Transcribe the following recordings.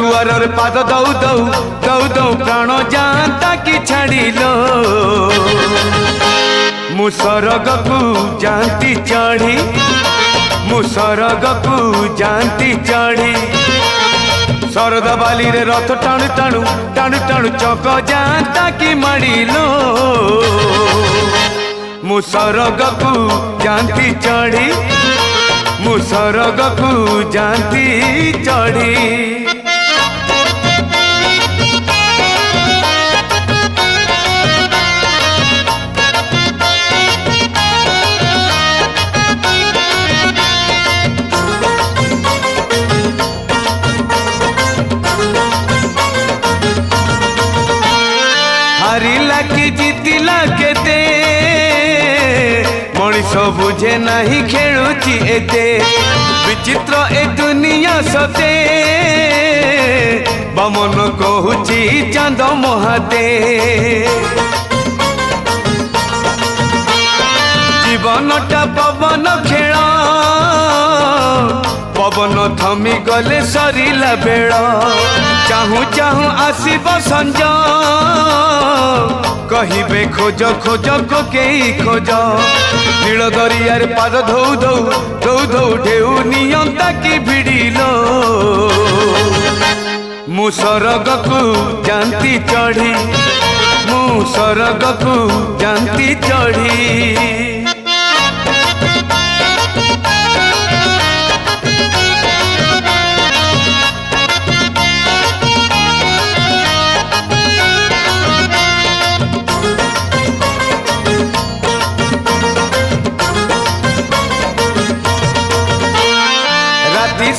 दुआर पाद दौ दौ दौ दौ प्राण जाता कि छाड़िलो मु सरग को जानती चढ़ी मु सरग को जानती चढ़ी शरद बाली रे रथ टाणु टाणु टाणु टाणु चक जाता कि माड़िलो मु सरग को जानती चढ़ी मु सरग को जानती चढ़ी। हारिला कि जीतिला केते मनीष बुझे नहीं खेलुची एते विचित्र ए दुनिया सते बमन कहूची चांद महाते जीवनटा पवन खेल पवन थमी गले सरिला बेल चाहू चाहू आसीब संज कहिबे खोज खोज कोकेई खोज नील दरियार पाद धौ धौ धौ धौ ढेउ नियंता कि भिड़िलो मु सरग को जानती चढ़ी मु सरग को जानती चढ़ी।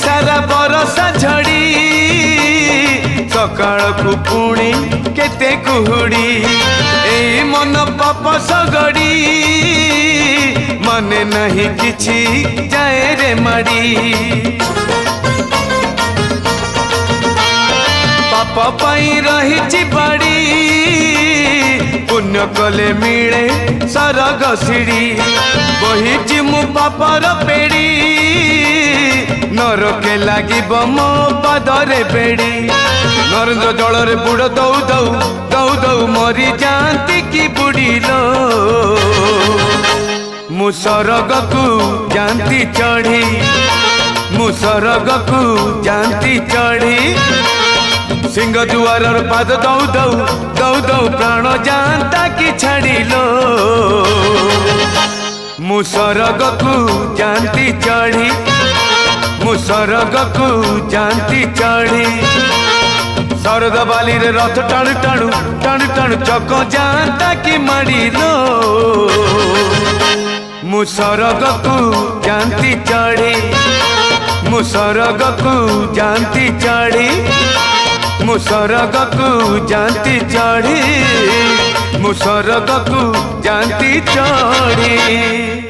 सारा बरसा झड़ी सकाळ को पुणी केते कुहुड़ी ए मन पाप सगड़ी मने नहीं किछि जाए रे माड़ी पाप पाई रही बाड़ी पुण्य कले मिले सरग सीढ़ी बही मु पापर पेड़ी नरके लगे मो पादरे बेड़ी नरेन्द्र जल बुड़ दौ दौ दौ दौ मरी जाती कि बुड़िलो मु सरग को जानती चढ़ी मु सरग को जानती चढ़ी सिंह दुआर पाद दौ दौ दौ दौ प्राण जानता कि छाड़िलो मु सरग को जानती चढ़ी मु सरग को जानती चढ़ी शरद बाली रे रथ टाणु टाणु टाणु टाणु चक जानता कि माड़िलो मु सरग को जानती चढ़ी मु सरग को जानती चढ़ी मु सरग को जानती चढ़ी मु सरग को जानती चढ़ी।